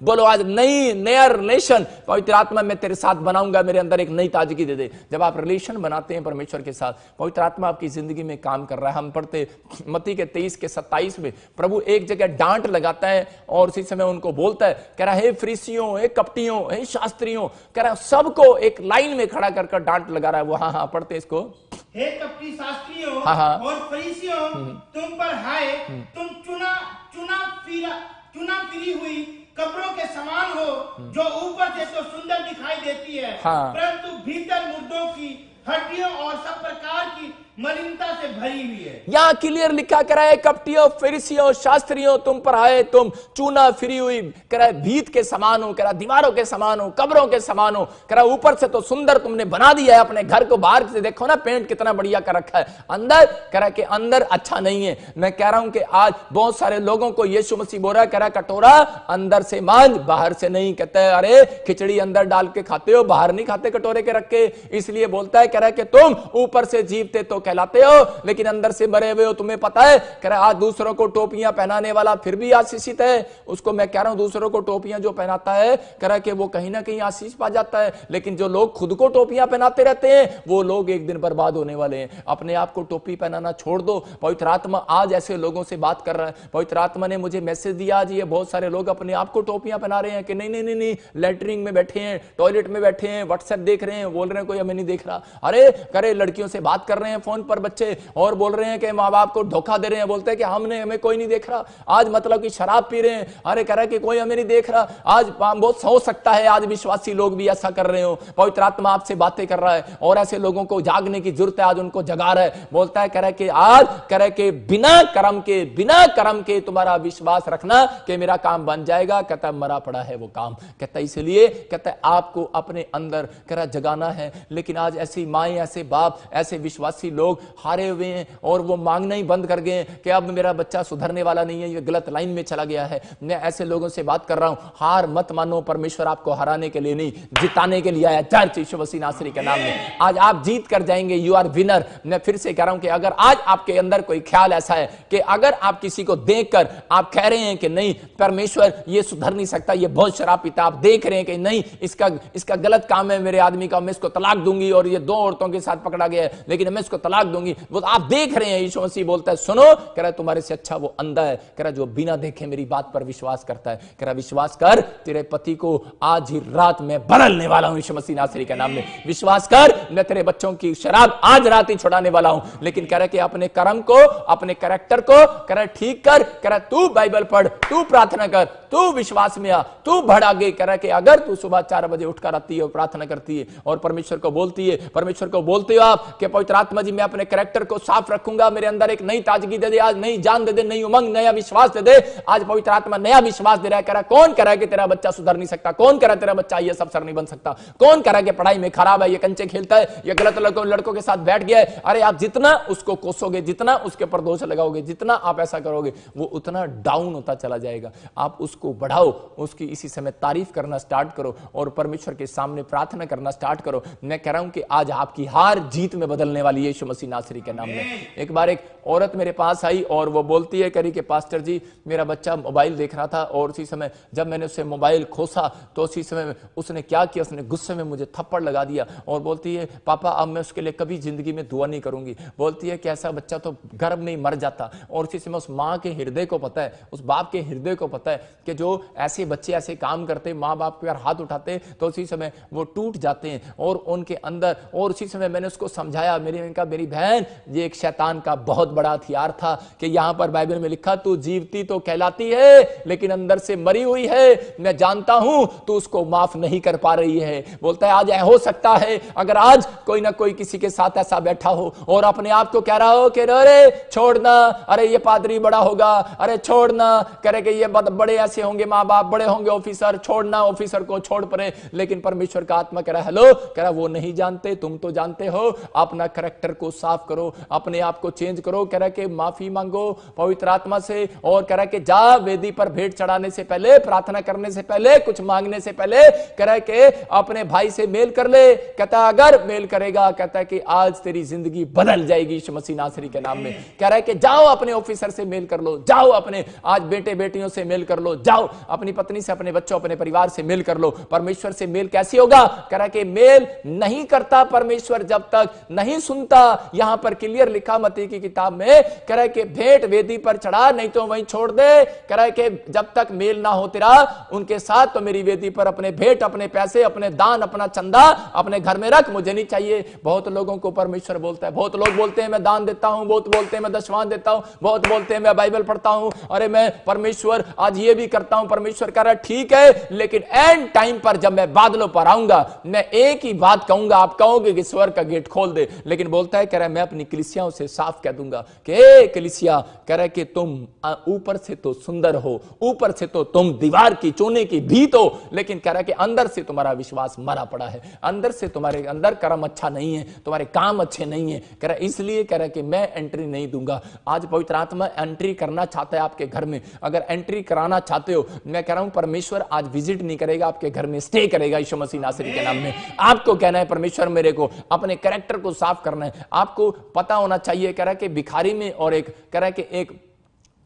बोलो आज नया रिलेशन पवित्र आत्मा मैं तेरे साथ बनाऊंगा, मेरे अंदर एक नई ताजगी दे दे। जब आप रिलेशन बनाते हैं परमेश्वर के साथ, पवित्र आत्मा आपकी जिंदगी में काम कर रहा है। हम पढ़ते मत्ती के 23 के 27 में प्रभु एक जगह डांट लगाता है और उसी समय उनको बोलता है, कह रहा हे फरीसियों, हे कपटियों, हे शास्त्रियों, कह रहा सबको एक लाइन में खड़ा कर डांट लगा रहा है वो। हाँ पढ़ते इसको। हे कपटी शास्त्रियों हाँ। और फरीसियों, तुम पर हाय, तुम चुना फिरी हुई कब्रों के समान हो, जो ऊपर से तो सुंदर दिखाई देती है, परंतु भीतर मुर्दों की हड्डियों और सब प्रकार की मलिनता से भरी हुई है। यहां क्लियर लिखा करा है, कपटियों, फरीसियों, शास्त्रियों, तुम पर आए, तुम चूना फिरी हुई, करा भीत के समान हो, करा दीवारों के समान हो, कब्रों के समान हो, करा ऊपर से तो सुंदर तुमने बना दिया है अपने घर को, बाहर से देखो ना पेंट कितना बढ़िया कर रखा है, अंदर करा के अंदर अच्छा नहीं है। मैं कह रहा हूं कि आज बहुत सारे लोगों को यीशु मसीह बोल रहा है, करा कटोरा अंदर से मांझ बाहर से नहीं। कहता है अरे खिचड़ी अंदर डाल के खाते हो, बाहर नहीं खाते कटोरे के रख के। इसलिए बोलता है कह रहा कि तुम ऊपर से जीवते तो कहलाते हो लेकिन अंदर से मरे हुए हो। तुम्हें पता है कह रहा आज दूसरों को टोपियां पहनाने वाला फिर भी आशीषित है। उसको मैं कह रहा हूं दूसरों को टोपियां जो पहनाता है कह रहा कि वो कहीं ना कहीं आशीष पा जाता है, लेकिन जो लोग खुद को टोपियां पहनाते रहते हैं वो लोग एक दिन बर्बाद होने वाले हैं। अपने आप को टोपी पहनाना छोड़ दो। पवित्र आत्मा आज ऐसे लोगों से बात कर रहा है। पवित्र आत्मा ने मुझे मैसेज दिया आज, ये बहुत सारे लोग अपने आप को टोपियां पहना रहे हैं कि नहीं नहीं नहीं नहीं, लैट्रिन में बैठे हैं, टॉयलेट में बैठे हैं, व्हाट्सएप देख रहे हैं, बोल रहे हैं कोई हमें नहीं देख रहा। अरे करे लड़कियों से बात कर रहे हैं फोन पर बच्चे और बोल रहे हैं कि माँ बाप को धोखा दे रहे हैं, बोलते हैं कि हमें कोई नहीं देख रहा। आज मतलब कि शराब पी रहे हैं, अरे कह रहा है कि कोई हमें नहीं देख रहा। आज बहुत हो सकता है आज विश्वासी लोग भी ऐसा कर रहे हो। पवित्र आत्मा आपसे बातें कर रहा है और ऐसे लोगों को जागने की जरूरत है, आज उनको जगा रहा है। बोलता है कह रहा है कि आज कह रहा है कि बिना कर्म के तुम्हारा विश्वास रखना कि मेरा काम बन जाएगा। कहता मरा पड़ा है वो काम। कहता इसलिए कहता है आपको अपने अंदर कह रहा जगाना है। लेकिन आज ऐसी माएं, ऐसे बाप, ऐसे विश्वासी लोग हारे हुए हैं और वो मांगना ही बंद कर गए कि अब मेरा बच्चा सुधरने वाला नहीं है, ये गलत लाइन में चला गया है। मैं ऐसे लोगों से बात कर रहा हूं, हार मत मानो। परमेश्वर आपको हराने के लिए नहीं, जिताने के लिए आया। चर्च यीशु मसीह नासरी के नाम में आज आप जीत कर जाएंगे। You are winner. मैं फिर से कह रहा हूं कि अगर आज आपके अंदर कोई ख्याल ऐसा है कि अगर आप किसी को देखकर आप कह रहे हैं कि नहीं परमेश्वर ये सुधर नहीं सकता, ये बहुत शराब पीता, आप देख रहे हैं कि नहीं इसका गलत काम है मेरे आदमी का, मैं इसको तलाक दूंगी, और ये 2 औरतों के साथ पकड़ा गया है लेकिन मैं इसको तलाक दूंगी, वो आप देख रहे हैं। यीशु मसीह बोलता है सुनो, कह रहा तुम्हारे से अच्छा वो अंधा है, कह रहा जो बिना देखे मेरी बात पर विश्वास करता है। कह रहा विश्वास कर, तेरे पति को आज ही रात में बदलने वाला हूं यीशु मसीह नासरी के नाम में। विश्वास कर, मैं तेरे बच्चों की शराब आज रात ही छुड़ाने वाला हूं। लेकिन कह रहा कि अपने कर्म को, अपने कैरेक्टर को कह रहा ठीक कर। कह रहा तू बाइबल पढ़, तू प्रार्थना कर, तू विश्वास में आ, तू बढ़ आगे। कह रहा कि अगर तू सुबह 4 बजे उठकर आती है और प्रार्थना करती है और परमेश्वर को बोलती है, परमेश्वर को बोलते हो आप कि पवित्र आत्मा जी मैं अपने कैरेक्टर को साफ रखूंगा, मेरे अंदर एक नई ताजगी दे दे, आज नई जान दे दे, नई उमंग, नया विश्वास दे दे। आज पवित्र आत्मा नया विश्वास दे रहा है। कह रहा कौन कह रहा है कि तेरा बच्चा सुधर नहीं सकता? कौन कह रहा है तेरा बच्चा ये सब सर नहीं बन सकता? कौन कह रहा है कि पढ़ाई में खराब है, ये कंचे खेलता है, ये गलत लड़कों के साथ बैठ गया है? अरे आप जितना उसको कोसोगे, जितना उसके ऊपर दोष लगाओगे, जितना आप ऐसा करोगे वो उतना डाउन होता चला जाएगा। आप उसको बढ़ाओ, उसकी इसी समय तारीफ करना स्टार्ट करो और परमेश्वर के सामने प्रार्थना करना स्टार्ट करो। मैं कह रहा हूं कि आज आपकी हार जीत में बदलने वाली है यीशु मसीह नासरी के नाम में। एक बार एक औरत मेरे पास आई और वो बोलती है करी कि पास्टर जी मेरा बच्चा मोबाइल देख रहा था और उसी समय जब मैंने उससे मोबाइल खोसा तो उसी समय उसने क्या किया, उसने गुस्से में मुझे थप्पड़ लगा दिया और बोलती है पापा अब मैं उसके लिए कभी जिंदगी में दुआ नहीं करूंगी। बोलती है कि ऐसा बच्चा तो गर्भ में ही मर जाता। और उसी समय उस माँ के हृदय को पता है, उस बाप के हृदय को पता है कि जो ऐसे बच्चे ऐसे काम करते, माँ बाप पर हाथ उठाते तो उसी समय वो टूट जाते हैं और उनके अंदर। और उसी समय मैंने उसको समझाया, मेरी बहन ये एक शैतान का बहुत बड़ा हथियार था कि यहां पर बाइबल में लिखा तू जीवती तो कहलाती है लेकिन अंदर से मरी हुई है। मैं जानता हूं तू उसको माफ नहीं कर पा रही है। बोलता है आज हो सकता है अगर आज कोई ना कोई किसी के साथ ऐसा बैठा हो और अपने आप को कह रहा हो कि अरे छोड़ना, अरे ये पादरी बड़ा होगा, अरे छोड़ना, करे कि ये बड़े ऐसे होंगे, माँ बाप बड़े होंगे, ऑफिसर, छोड़ना, ऑफिसर को छोड़ पड़े। लेकिन परमेश्वर का आत्मा कह रहा हेलो, कह रहा वो नहीं जानते, तुम तो जानते हो। अपना कैरेक्टर को साफ करो, अपने आप को चेंज करो, कह रहा कि माफी मांगो पवित्र आत्मा से, और कह रहा कि जा वेदी पर भेंट चढ़ाने से पहले, प्रार्थना करने से पहले, कुछ मांगने से पहले कह रहा कि अपने भाई से मेल कर ले। कहता अगर मेल करेगा, कहता है कि आज तेरी जिंदगी बदल जाएगी यीशु मसीह नासरी के नाम में। कह रहा है कि जाओ अपने ऑफिसर से मेल कर लो, जाओ अपने आज बेटे बेटियों से मेल कर लो, जाओ अपनी पत्नी से, अपने बच्चों, अपने परिवार से मेल कर लो। परमेश्वर से मेल कैसे होगा? कह रहा है कि मेल नहीं करता परमेश्वर जब तक नहीं सुनता। यहां पर क्लियर लिखा मत्ती की किताब में, कह रहा है कि भेंट वेदी पर चढ़ा, नहीं तो वहीं छोड़ दे। कह रहा है कि जब तक मेल ना हो तेरा उनके साथ, तो मेरी वेदी पर अपने भेंट, अपने पैसे, अपने दान, अपना चंदा अपने घर में रख, मुझे नहीं चाहिए। बहुत लोगों को परमेश्वर बोलता है, बहुत लोग बोलते हैं मैं दान देता हूं, बहुत बोलते हैं मैं दशवान देता हूं, बहुत बोलते हैं मैं बाइबल पढ़ता हूं, अरे मैं परमेश्वर आज ये भी करता हूं। परमेश्वर कह रहा है ठीक है, लेकिन एंड टाइम पर जब मैं बादलों पर आऊंगा, मैं एक ही बात कहूंगा, आप कहोगे कि स्वर्ग का गेट खोल दे। लेकिन बोलता है, कह रहा है मैं अपनी कलीसियाओं से साफ कह दूंगा कि कलीसिया, कह रहा है कि तुम ऊपर से तो सुंदर हो, ऊपर से तो तुम दीवार की चोने की भीत हो, लेकिन कह रहा है कि अंदर से तुम्हारा विश्वास मरा पड़ा है, अंदर से तुम्हारे अंदर कर्म अच्छा नहीं है, तुम्हारे काम अच्छे नहीं है। कह रहा है इसलिए कह रहा है कि मैं एंट्री नहीं दूंगा। आज पवित्र आत्मा एंट्री करना चाहता है आपके घर में। अगर एंट्री कराना चाहते हो, मैं कह रहा हूं परमेश्वर आज विजिट नहीं करेगा आपके घर में, स्टे करेगा यीशु मसीह नासरी के नाम में। आपको कहना है परमेश्वर मेरे को अपने कैरेक्टर को साफ करना है। आपको पता होना चाहिए, कह रहा है कि भिखारी में और एक, कह रहा है कि एक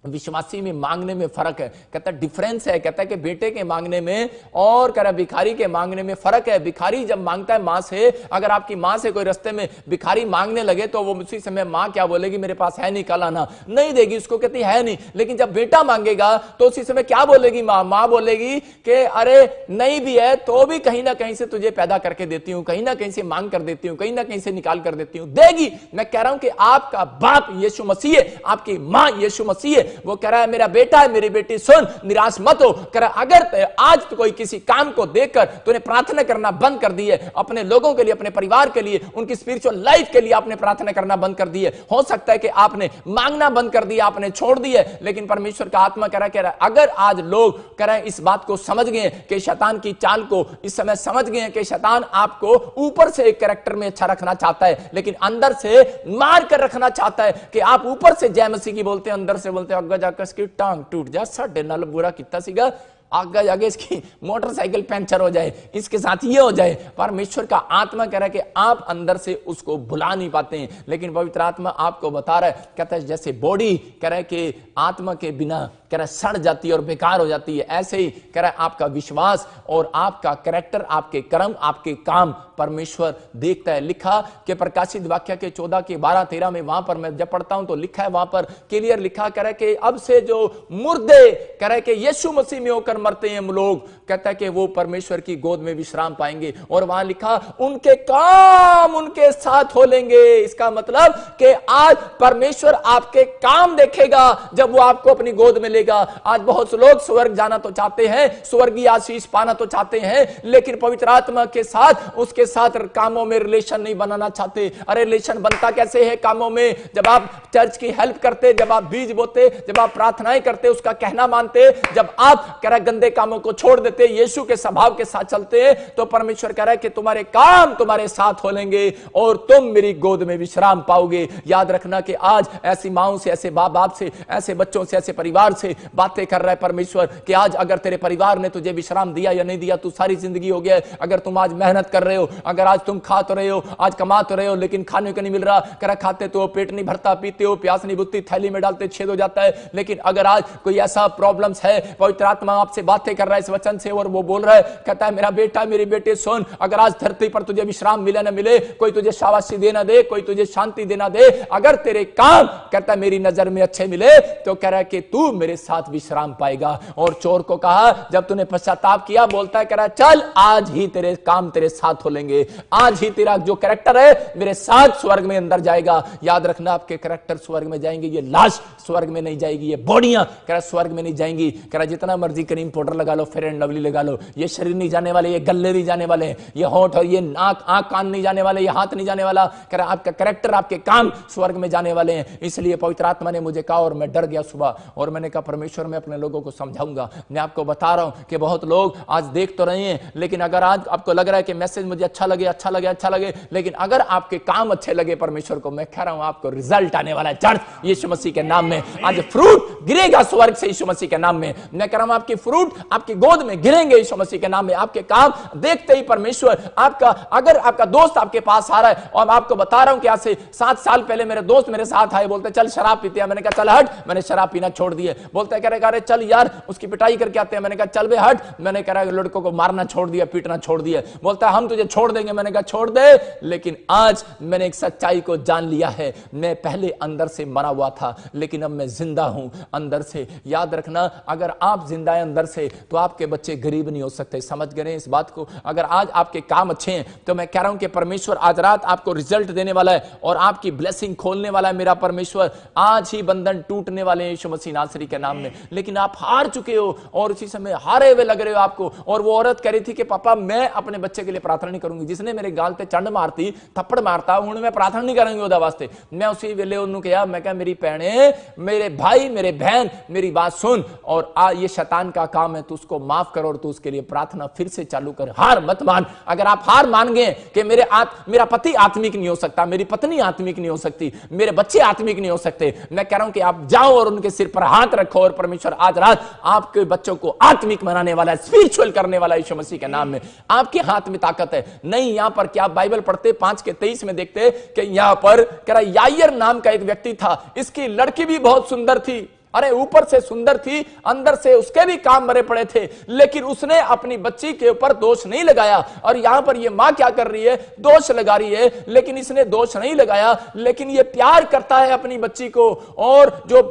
विश्वासी में मांगने में फर्क है। कहता है डिफरेंस है, कहता है कि बेटे के मांगने में और कह रहा है भिखारी के मांगने में फर्क है। भिखारी जब मांगता है मां से, अगर आपकी मां से कोई रास्ते में भिखारी मांगने लगे तो वो उसी समय मां क्या बोलेगी, मेरे पास है नहीं, कल आना, नहीं देगी उसको, कहती है नहीं। लेकिन जब बेटा मांगेगा तो उसी समय क्या बोलेगी मां बोलेगी कि अरे नहीं भी है तो भी कहीं ना कहीं से तुझे पैदा करके देती हूं, कहीं ना कहीं से मांग कर देती हूं, कहीं ना कहीं से निकाल कर देती हूं, देगी। मैं कह रहा हूं कि आपका बाप यीशु मसीह है, आपकी मां यीशु मसीह है। वो कह रहा है मेरा बेटा है, मेरी बेटी सुन, निराश मत हो। कह रहा अगर आज तो कोई किसी काम को देखकर तूने प्रार्थना करना बंद कर दी है, अपने लोगों के लिए, अपने परिवार के लिए, उनकी स्पिरिचुअल लाइफ के लिए आपने प्रार्थना करना बंद कर दी है, हो सकता है कि आपने मांगना बंद कर दिया, आपने छोड़ दी है। लेकिन परमेश्वर का आत्मा कह रहा है अगर आज लोग कह रहे हैं इस बात को समझ गए कि शैतान की चाल को इस समय समझ गए कि शैतान आपको ऊपर से एक कैरेक्टर में अच्छा रखना चाहता है, लेकिन अंदर से मार कर रखना चाहता है कि आप ऊपर से जय मसीह की बोलते हैं, अंदर से बोलते हैं अग्गा जाकर इसकी टांग टूट जा, साढ़े नाल बुरा किता सीगा, आगे जाके इसकी मोटरसाइकिल पंचर हो जाए, इसके साथ ये हो जाए। परमेश्वर का आत्मा कह रहा है कि आप अंदर से उसको भुला नहीं पाते हैं, लेकिन पवित्र आत्मा आपको बता रहा है, कहता है जैसे बॉडी कह रहा है कि आत्मा के बिना कह रहा है सड़ जाती है और बेकार हो जाती है, ऐसे ही कह रहा है आपका विश्वास और आपका कैरेक्टर, आपके कर्म, आपके काम परमेश्वर देखता है। लिखा कि प्रकाशित वाक्य के 14 के 12-13 में, वहां पर मैं जब पढ़ता हूं तो लिखा है, वहां पर क्लियर लिखा कह रहा है कि अब से जो मुर्दे कह रहा है कि यीशु मसीह में होकर मरते हैं लोग, कहता है कि वो परमेश्वर की गोद में विश्राम पाएंगे। और वहां लिखा उनके काम उनके साथ हो लेंगे। इसका मतलब कि आज परमेश्वर आपके काम देखेगा जब वो आपको अपनी गोद में लेगा। आज बहुत से लोग स्वर्ग जाना तो चाहते हैं, स्वर्गीय आशीष पाना तो चाहते हैं, लेकिन पवित्र आत्मा के साथ, उसके साथ कामों में रिलेशन नहीं बनाना चाहते। अरे रिलेशन बनता कैसे है कामों में? जब आप चर्च की हेल्प करते, जब आप बीज बोते, जब आप प्रार्थनाएं करते, उसका कहना मानते, जब आप कह रहा गंदे कामों को छोड़ देते, यीशु के स्वभाव के साथ चलते हैं, तो परमेश्वर कह रहा है कि तुम्हारे काम तुम्हारे साथ हो लेंगे और तुम मेरी गोद में विश्राम पाओगे। याद रखना कि आज ऐसी माओं से, ऐसे बाप से, ऐसे बच्चों से, ऐसे परिवार से बातें कर रहा है परमेश्वर कि आज अगर तेरे परिवार ने तुझे विश्राम दिया या नहीं दिया, तू सारी जिंदगी हो गया। अगर तुम आज मेहनत कर रहे हो, अगर आज तुम खा तो रहे हो, आज कमा तो रहे हो, लेकिन खाने को नहीं मिल रहा, कह खाते तो पेट नहीं भरता, पीते हो प्यास नहीं बुझती, थैली में डालते छेद हो जाता है। लेकिन अगर आज कोई ऐसा प्रॉब्लम्स है, पवित्र आत्मा आपसे बातें कर रहा है इस वचन से और वो बोल रहा है, कहता है मेरा बेटा, मेरी बेटी सुन, अगर आज धरती पर तुझे विश्राम मिले ना मिले, कोई तुझे शाबाशी देना दे, कोई तुझे शांति देना दे, अगर तेरे काम कहता है मेरी नजर में अच्छे मिले, तो कह रहा है कि तू मेरे साथ विश्राम पाएगा। और चोर को कहा जब तूने पश्चाताप किया, बोलता है कह रहा है चल आज ही तेरे काम तेरे साथ हो लेंगे, आज ही तेरा जो कैरेक्टर है मेरे साथ स्वर्ग में अंदर जाएगा। याद रखना आपके कैरेक्टर स्वर्ग में जाएंगे, ये लाश स्वर्ग में नहीं जाएगी, ये बॉडियां कह रहा स्वर्ग में नहीं जाएंगी। कह रहा जितना मर्जी करी क्रीम पाउडर लगा लो, फेयर एंड लवली लगा लो, ये शरीर नहीं जाने वाले, ये गल्ले नहीं जाने वाले, ये होंठ और ये नाक आंख कान नहीं जाने वाले, ये हाथ नहीं जाने वाला, कह रहा आपका कैरेक्टर आपके काम स्वर्ग में जाने वाले हैं। इसलिए पवित्र आत्मा ने मुझे कहा और मैं डर गया सुबह, और मैंने कहा परमेश्वर मैं अपने लोगों को समझाऊंगा। मैं आपको बता रहा हूं कि बहुत लोग आज देख तो रहे हैं, लेकिन अगर आज आपको लग रहा है कि मैसेज मुझे अच्छा लगे, लेकिन अगर आपके काम अच्छे लगे परमेश्वर को, मैं कह रहा हूं आपको रिजल्ट आने वाला है चर्च, यीशु मसीह के नाम में। आज फ्रूट गिरेगा स्वर्ग से यीशु मसीह के नाम में। मैं कह रहा हूं आपके फ्रूट आपकी गोद में गिरेंगे यीशु मसीह के नाम में। आपके काम देखते ही परमेश्वर आपका, अगर आपका दोस्त आपके पास आ रहा है, और मैं आपको बता रहा हूं कि आज से 7 साल पहले मेरे दोस्त मेरे साथ आए, बोलते चल शराब पीते हैं। मैंने कहा चल हट, मैंने शराब पीना छोड़ दिया। बोलते कह रहे चल यार उसकी पिटाई करके आते हैं। मैंने कहा चल बे हट, मैंने कह रहा लड़कों को मारना छोड़ दिया, पीटना छोड़ दिया। बोलता है हम तुझे छोड़ देंगे। मैंने कहा छोड़ दे, लेकिन आज मैंने एक सच्चाई को जान लिया है। मैं पहले अंदर से मरा हुआ था, लेकिन अब मैं जिंदा हूं अंदर से। याद रखना, अगर आप जिंदा हैं अंदर से तो आपके बच्चे गरीब नहीं हो सकते। समझ गए इस बात को? अगर आज आपके काम अच्छे हैं तो मैं कह रहा हूं कि परमेश्वर आज रात आपको रिजल्ट देने वाला है और आपकी ब्लेसिंग खोलने वाला है मेरा परमेश्वर। आज ही बंधन टूटने वाले हैं यीशु मसीह नासरी के नाम में। लेकिन आप हार चुके हो और उसी समय हारे हुए लग रहे हो आपको। और वो औरत कह रही थी कि पापा मैं अपने बच्चे के लिए प्रार्थना नहीं करूंगी, जिसने मेरे गाल पे चंड मारती थप्पड़ मारता हूं मैं प्रार्थना नहीं करूंगी ਉਹਦਾ वास्ते। मैं उसी वेले उन्होंने कहा, मैं कहा मेरी बहने, मेरे भाई, मेरे बहन मेरी बात सुन, और ये शैतान का काम है, तू उसको माफ कर और तू उसके लिए प्रार्थना फिर से चालू कर। हार मत मान। अगर आप हार मान गए कि मेरा पति आत्मिक नहीं हो सकता, मेरी पत्नी आत्मिक नहीं हो सकती, मेरे बच्चे आत्मिक नहीं हो सकते, मैं कह रहा हूं कि आप जाओ और उनके सिर पर हाथ रखो और परमेश्वर आज रात आपके बच्चों को आत्मिक बनाने वाला है, स्पिरिचुअल करने वाला है यीशु मसीह के नाम में। आपके हाथ में ताकत है। नहीं यहां पर क्या बाइबल पढ़ते 5:23 में देखते कि यहां पर कह रहा यायर नाम का एक व्यक्ति था, इसकी लड़की भी बहुत सुंदर थी। अरे ऊपर से सुंदर थी, अंदर से उसके भी काम भरे पड़े थे, लेकिन उसने अपनी बच्ची के ऊपर दोष नहीं लगाया। और यहां पर ये मां क्या कर रही है? दोष लगा रही है, लेकिन इसने दोष नहीं लगाया। लेकिन ये प्यार करता है अपनी बच्ची को, और जो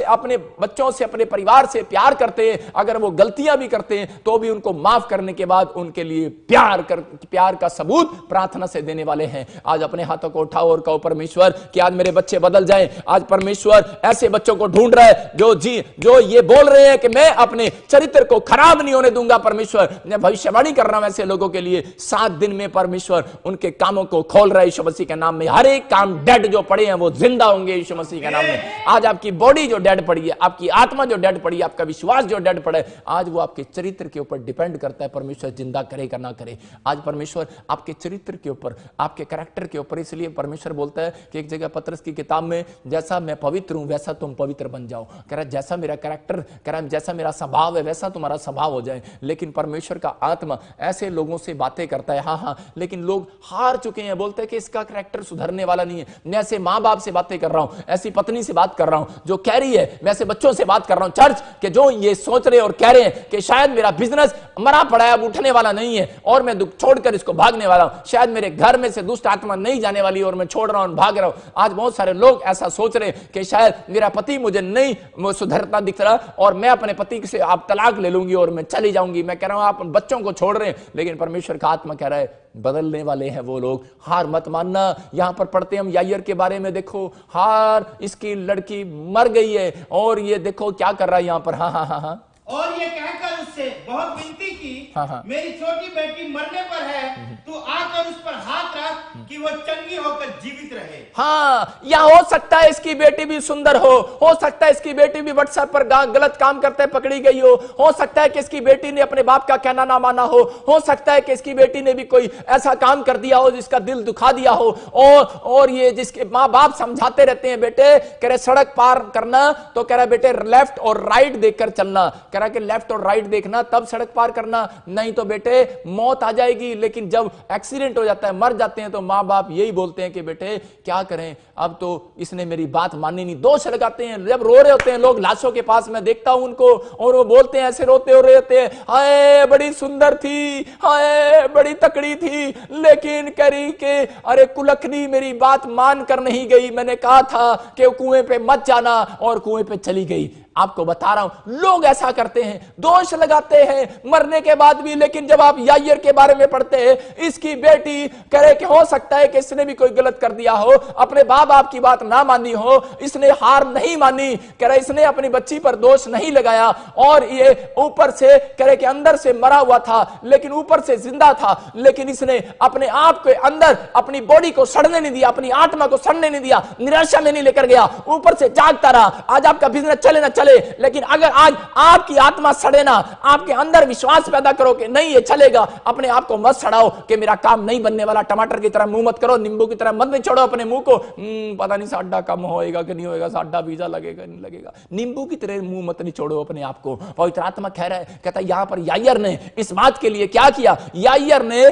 अपने बच्चों से, अपने परिवार से प्यार करते हैं, अगर वो गलतियां भी करते हैं तो भी उनको माफ करने के बाद उनके लिए प्यार का सबूत प्रार्थना से देने वाले हैं। आज अपने हाथों को उठाओ और कहो परमेश्वर कि आज मेरे बच्चे बदल जाएं। आज परमेश्वर ऐसे बच्चों को ढूंढ रहा है जो ये बोल रहे हैं कि मैं अपने चरित्र को खराब नहीं होने दूंगा। परमेश्वर मैं भविष्यवाणी कर रहा हूं ऐसे लोगों के लिए। 7 दिन में परमेश्वर उनके कामों को खोल रहा है यीशु मसीह के नाम में। हर एक काम डेड जो पड़े हैं वो जिंदा होंगे यीशु मसीह के नाम में। आज आपकी बॉडी जो डेड पड़ी है, आपकी आत्मा जो डेड पड़ी है, आपका विश्वास जो डेड पड़ा है, आज वो आपके चरित्र के ऊपर डिपेंड करता है परमेश्वर जिंदा करेगा ना करे। आज परमेश्वर आपके चरित्र के ऊपर, आपके कैरेक्टर के ऊपर, इसलिए परमेश्वर बोलता है कि एक जगह पतरस की किताब में, जैसा मैं पवित्र हूं वैसा तुम पवित्र बन जाओ। कह रहा जैसा मेरा कैरेक्टर, कह रहा जैसा मेरा स्वभाव है वैसा तुम्हारा स्वभाव हो जाए। लेकिन परमेश्वर का आत्मा ऐसे लोगों से बातें करता है, हाँ, लेकिन लोग हार चुके हैं, बोलते हैं कि इसका कैरेक्टर सुधरने वाला नहीं है। मैं ऐसे माँ बाप से बातें कर रहा हूं, ऐसी पत्नी से बात कर रहा हूं जो कह रही है, मैं ऐसे बच्चों से बात कर रहा हूं चर्च के जो ये सोच रहे और कह रहे हैं कि शायद मेरा बिजनेस मरा पड़ा है, अब उठने वाला नहीं है और मैं दुख छोड़कर इसको भागने वाला हूं, शायद मेरे घर में से दुष्ट आत्मा नहीं जाने वाली और मैं छोड़ रहा हूं, भाग रहा हूं। आज बहुत सारे लोग ऐसा सोच रहे कि शायद मेरा पति मुझे नहीं सुधरता दिख रहा और मैं अपने पति से आप तलाक ले लूंगी और मैं चली जाऊंगी। मैं कह रहा हूं आप बच्चों को छोड़ रहे हैं, लेकिन परमेश्वर का आत्मा कह रहा है बदलने वाले हैं वो लोग। हार मत मानना। यहां पर पढ़ते हम यायर के बारे में, देखो हार इसकी लड़की मर गई है और ये देखो क्या कर रहा है यहां पर। हाँ और ये कहकर उससे बहुत विनती की, मेरी छोटी बेटी मरने पर है, तू आकर उस पर हाथ रख कि वो चंगी होकर जीवित रहे। हाँ, या हो सकता है इसकी बेटी भी सुंदर हो सकता है इसकी बेटी भी व्हाट्सएप पर गलत काम करते पकड़ी गई हो सकता है कि इसकी बेटी ने अपने बाप का कहना ना माना हो सकता है कि इसकी बेटी ने भी कोई ऐसा काम कर दिया हो जिसका दिल दुखा दिया हो, और ये जिसके माँ बाप समझाते रहते हैं बेटे, कह रहे सड़क पार करना तो कह रहा बेटे लेफ्ट और राइट देखकर चलना, कह रहा कि लेफ्ट और राइट देखना तब सड़क पार करना, नहीं तो बेटे मौत आ जाएगी। लेकिन जब एक्सीडेंट हो जाता है, मर जाते हैं, तो माँ बाप यही बोलते हैं कि बेटे क्या करें, अब तो इसने मेरी बात मानी नहीं, दोष लगाते हैं। जब रो रहे होते हैं लोग लाशों के पास, मैं देखता हूं उनको और वो बोलते हैं, ऐसे रोते हो रहे होते हैं, हाय बड़ी सुंदर थी, हाय बड़ी तकड़ी थी, लेकिन कह रही कि अरे कुलखनी मेरी बात मान कर नहीं गई, मैंने कहा था कि कुएं पे मत जाना और कुएं पे चली गई। आपको बता रहा हूं, लोग ऐसा करते हैं, दोष लगाते हैं मरने के बाद भी। लेकिन जब आप यायर के बारे में पढ़ते हैं, इसकी बेटी करे कि हो सकता है कि इसने भी कोई गलत कर दिया हो, अपने बाप बाप की बात ना मानी हो, इसने हार नहीं मानी, कह रहे इसने अपनी बच्ची पर दोष नहीं लगाया, और ये ऊपर से कह रहे कि अंदर से मरा हुआ था लेकिन ऊपर से जिंदा था, लेकिन इसने अपने आप के अंदर अपनी बॉडी को सड़ने नहीं दिया, अपनी आत्मा को सड़ने नहीं दिया, निराशा में नहीं लेकर गया, ऊपर से जागता रहा। आज आपका बिजनेस चले ना चले, लेकिन अगर आज आपकी आत्मा सड़े ना, आपके अंदर विश्वास पैदा करो कि नहीं ये चलेगा, अपने आप को मत सड़ाओ कि मेरा काम नहीं बनने वाला। टमाटर की तरह मुंह मत करो, नींबू की तरह मत निचोड़ो अपने मुंह को, पता नहीं साडा कम होएगा कि नहीं होएगा, साडा वीजा लगेगा नहीं लगेगा। नींबू की तरह मुंह मत निचोड़ो अपने आप को। पवित्र आत्मा कह रहा है, कहता है यहां पर यायर ने इस बात के लिए क्या किया, यायर ने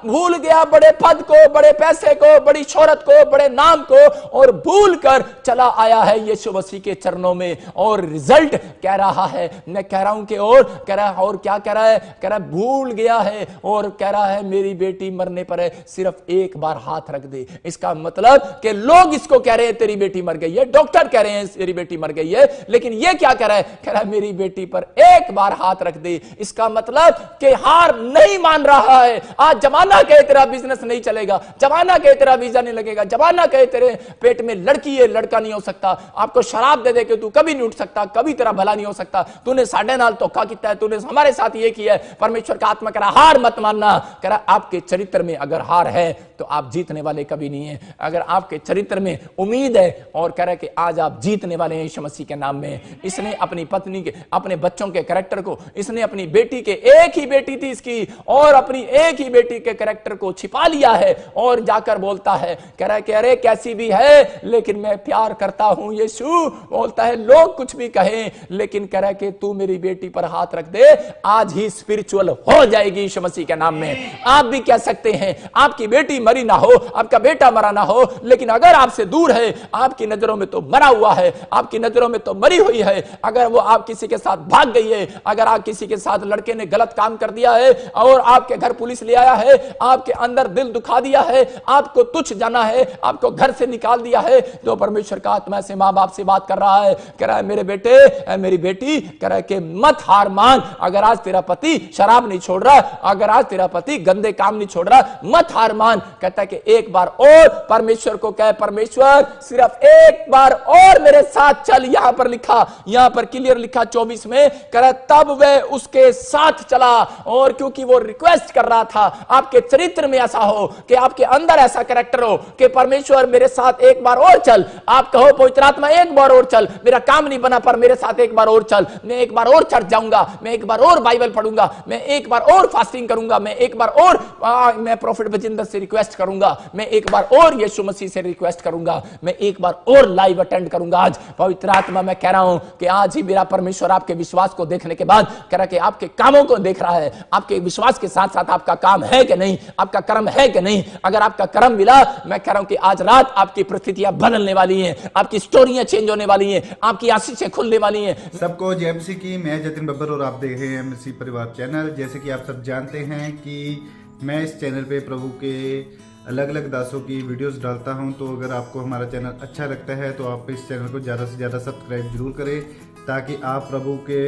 भूल गया बड़े पद को, बड़े पैसे को, बड़ी शोहरत को, बड़े नाम को, और भूल कर चला आया है यीशु मसीह के चरणों में। और रिजल्ट कह रहा है, मैं कह रहा हूं कि और कह रहा है, और क्या कह रहा है, कह रहा है भूल गया है, और कह रहा है मेरी बेटी मरने पर है, सिर्फ एक बार हाथ रख दे। इसका मतलब कि लोग इसको कह रहे हैं तेरी बेटी मर गई है, डॉक्टर कह रहे हैं तेरी बेटी मर गई है, लेकिन ये क्या कह रहा है, कह रहा है मेरी बेटी पर एक बार हाथ रख दे। इसका मतलब कि हार नहीं मान रहा है। आज जमाना कहे तेरा बिजनेस नहीं चलेगा, जमाना कहे तेरा वीजा नहीं लगेगा, जमाना कहे तेरे पेट में लड़की है लड़का नहीं हो सकता, आपको शराब दे दे के तू कभी नहीं उठ सकता, कभी तेरा भला नहीं हो सकता, तूने साढ़े नाल धोखा किया है, तूने हमारे साथ ये किया है। परमेश्वर का आत्मा कह रहा हार मत मानना, कह रहा आपके चरित्र में अगर हार है तो आप जीतने वाले कभी नहीं है। अगर आपके चरित्र में उम्मीद है, और कह रहा है कि आज आप जीतने वाले हैं यीशु मसीह के नाम में। इसने अपनी पत्नी के, अपने बच्चों के कैरेक्टर को, इसने अपनी बेटी के, एक ही बेटी थी इसकी, और अपनी एक ही बेटी के कैरेक्टर को छिपा लिया है, और जाकर बोलता है, कह रहा है कि अरे कैसी भी है लेकिन मैं प्यार करता हूं। यीशु बोलता है लोग कुछ भी कहें, लेकिन कह रहा है कि तू मेरी बेटी पर हाथ रख दे, आज ही स्पिरिचुअल हो जाएगी यीशु मसीह के नाम में। आप भी कह सकते हैं, आपकी बेटी मरी ना हो, आपका बेटा मरा ना हो, लेकिन अगर आपसे दूर है, आपकी नजरों में तो मरा हुआ है, आपकी नजरों में तो मरी हुई है। अगर वो आप किसी के साथ भाग गई है, अगर आप किसी के साथ लड़के ने गलत काम कर दिया है और आपके घर पुलिस ले आया है, आपके अंदर दिल दुखा दिया है, आपको तुच्छ जाना है, आपको घर से निकाल दिया है, तो परमेश्वर का आत्मा से मां बाप से बात कर रहा है, कह रहा है मेरे बेटे, मेरी बेटी, कह रहा है कि मत हार मान। अगर आज तेरा पति शराब नहीं छोड़ रहा, अगर आज तेरा पति गंदे काम नहीं छोड़ रहा, मत हार मान। कहता है कि एक बार और परमेश्वर को कहे, परमेश्वर सिर्फ एक बार और मेरे साथ चल। यहां पर लिखा, यहां पर क्लियर लिखा 24 में, कह रहा तब वह उसके साथ चला, और क्योंकि वो रिक्वेस्ट कर रहा था आपके चरित्र में ऐसा हो, कि आपके अंदर ऐसा कैरेक्टर हो कि परमेश्वर मेरे साथ एक बार और चल। आप कहो पवित्र आत्मा एक बार और चल, मेरा काम नहीं बना पर मेरे साथ एक बार और चल, मैं एक बार और चर्च जाऊंगा, मैं एक बार और बाइबल पढ़ूंगा, मैं एक बार और फास्टिंग करूंगा, मैं एक बार और मैं प्रॉफिट बजिंदर से रिक्वेस्ट करूंगा, मैं एक बार और यीशु मसीह से रिक्वेस्ट करूंगा, मैं एक बार और लाइव अटेंड करूंगा। आज पवित्र आत्मा मैं कह रहा हूं कि आज ही मेरा परमेश्वर आपके विश्वास को देखने के बाद कह रहा कि आपके कामों को देख रहा है, आपके विश्वास के साथ साथ आपका काम है कि नहीं, आपका कर्म है कि नहीं। अगर आपका कर्म मिला, मैं कह रहा हूं कि आज रात आपकी परिस्थितियां बदलने वाली हैं, आपकी स्टोरियां चेंज होने वाली हैं, आपकी आशीषें खुलने वाली हैं। सबको जय मसीह की। मैं जतिन बब्बर और आप देख रहे हैं मसीह परिवार चैनल। जैसे कि आप सब जानते हैं कि मैं इस चैनल पे प्रभु के अलग अलग दासों की वीडियोस डालता हूं, तो अगर आपको हमारा चैनल अच्छा लगता है तो आप इस चैनल को ज़्यादा से ज़्यादा सब्सक्राइब जरूर करें, ताकि आप प्रभु के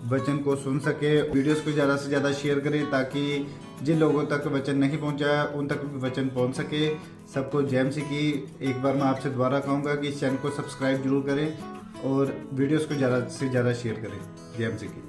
वचन को सुन सके। वीडियोस को ज़्यादा से ज़्यादा शेयर करें, ताकि जिन लोगों तक वचन नहीं पहुंचा उन तक भी वचन पहुंच सके। सबको जय मसीह की। एक बार मैं आपसे दोबारा कहूँगा कि इस चैनल को सब्सक्राइब जरूर करें और वीडियोस को ज़्यादा से ज़्यादा शेयर करें। जय मसीह की।